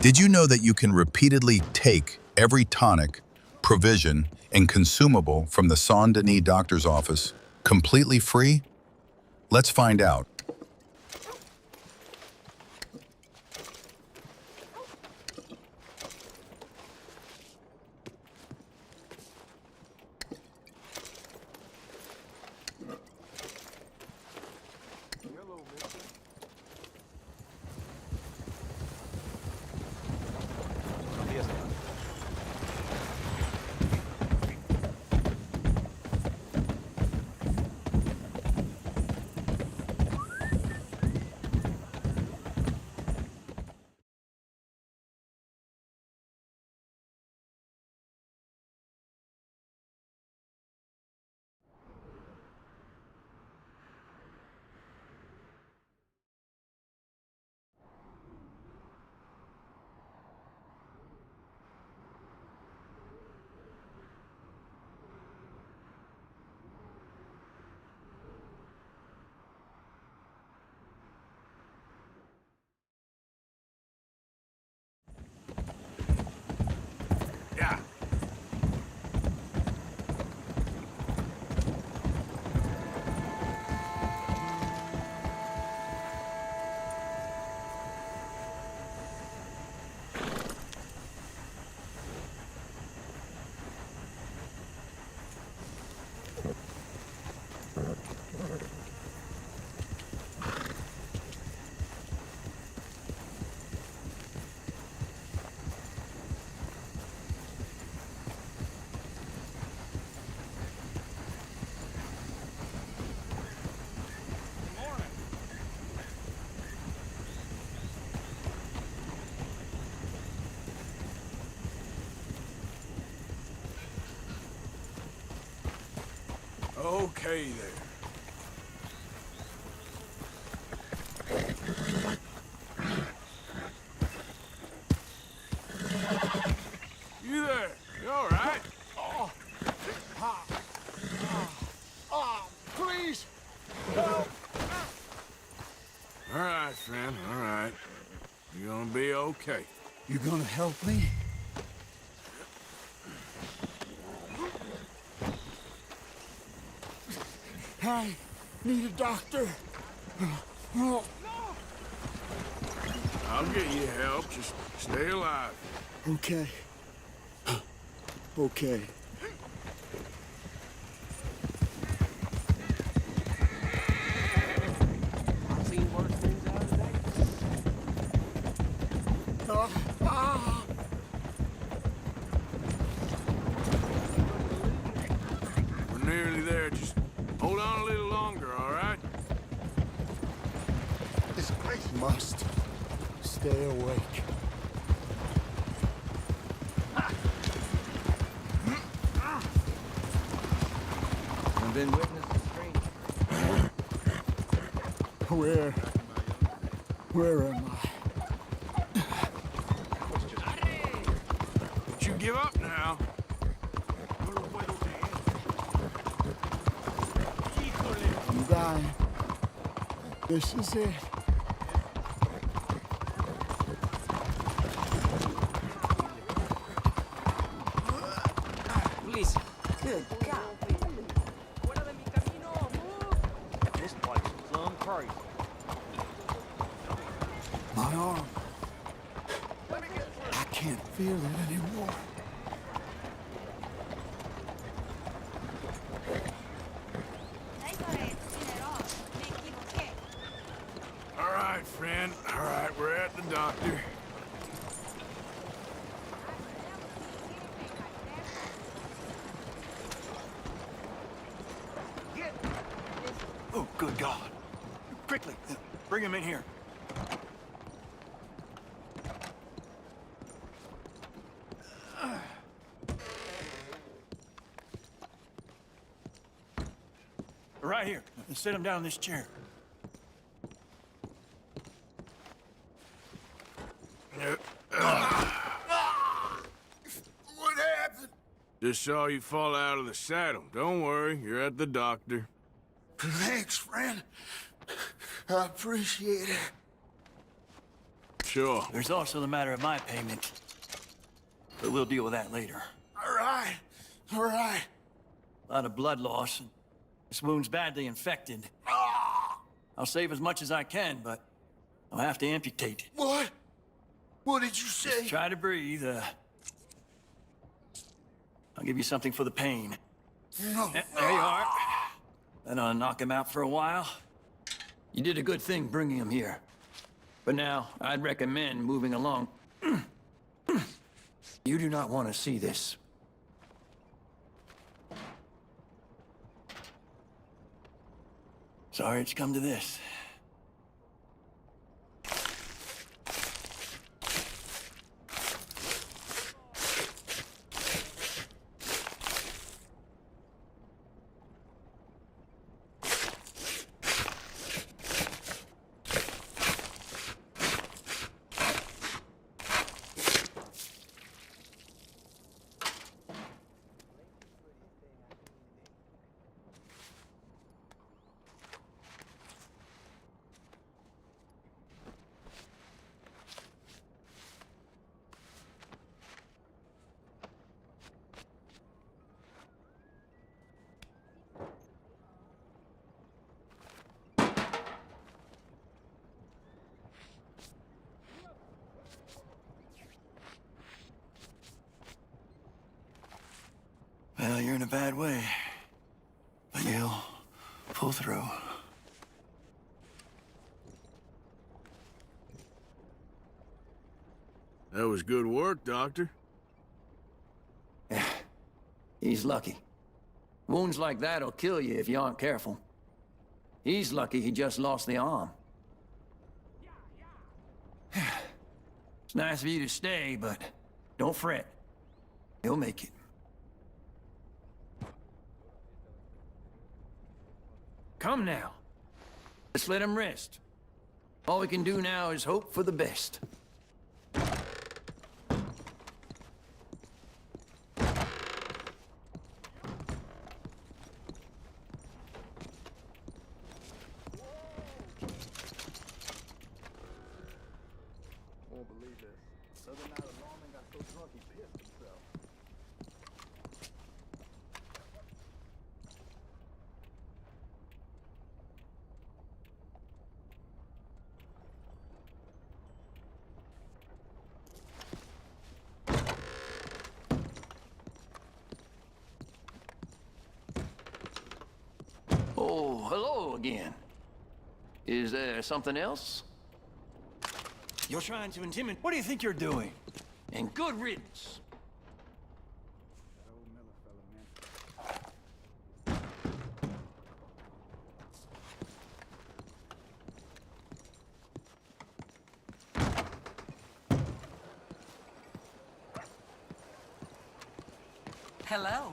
Did you know that you can repeatedly take every tonic, provision, and consumable from the Saint-Denis doctor's office completely free? Let's find out. Yeah. Okay there. You there? You all right? Please, help! All right, friend, all right. You're gonna be okay. You gonna help me? I need a doctor. Oh, I'll get you help. Just stay alive. okay. Okay. I've seen worse things out today. We're nearly there. Just hold on a little longer, all right? This place must stay awake. I've been witnessing strange. Where am I? Don't you give up now. I'm dying. This is it. Please. Good God. Fuera de mi camino, move. This place is plumb crazy. My arm. I can't feel it anymore. All right, friend. All right, we're at the doctor. Oh, good God. Quickly, bring him in here. Right here. Sit him down in this chair. What happened? Just saw you fall out of the saddle. Don't worry, you're at the doctor. Thanks, friend. I appreciate it. Sure. There's also the matter of my payment. But we'll deal with that later. All right. All right. A lot of blood loss, and this wound's badly infected. I'll save as much as I can, but I'll have to amputate it. What? What did you say? Just try to breathe. I'll give you something for the pain. No. There you are. That'll knock him out for a while. You did a good thing bringing him here. But now, I'd recommend moving along. You do not want to see this. Sorry it's come to this. Well, you're in a bad way. But you'll pull through. That was good work, Doctor. He's lucky. Wounds like that'll kill you if you aren't careful. He's lucky he just lost the arm. It's nice of you to stay, but don't fret. He'll make it. Come now. Let's let him rest. All we can do now is hope for the best. Won't believe this. Other night a lawman got so drunk he pissed himself. Oh, hello again. Is there something else? You're trying to intimidate. What do you think you're doing? And good riddance. That old Miller fella, man. Hello.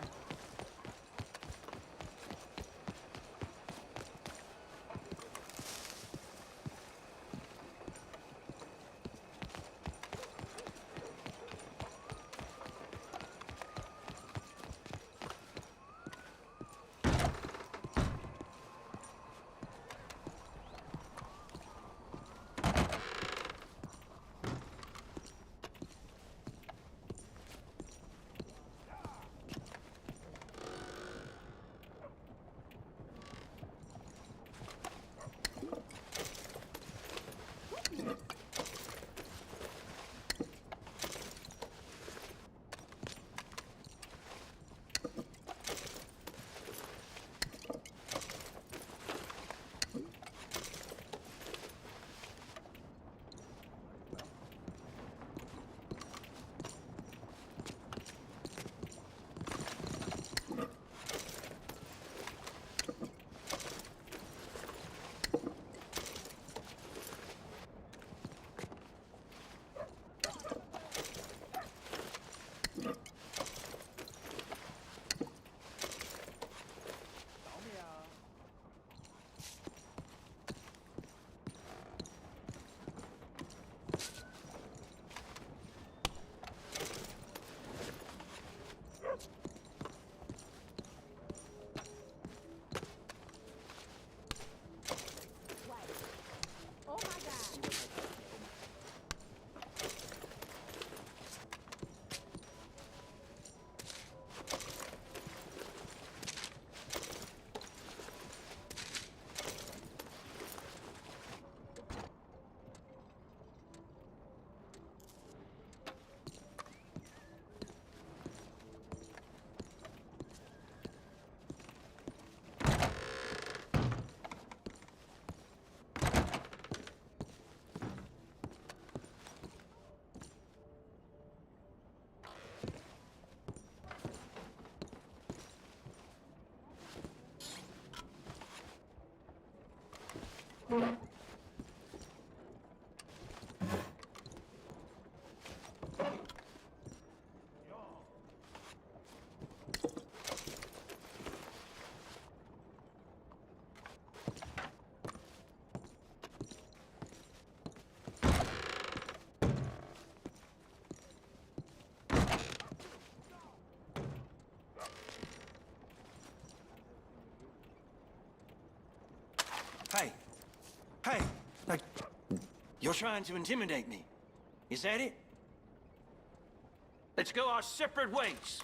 You're trying to intimidate me. Is that it? Let's go our separate ways.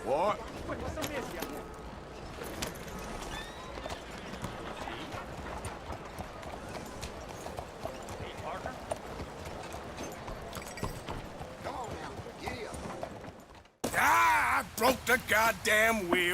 What? Come on now, giddy up. Ah, I broke the goddamn wheel.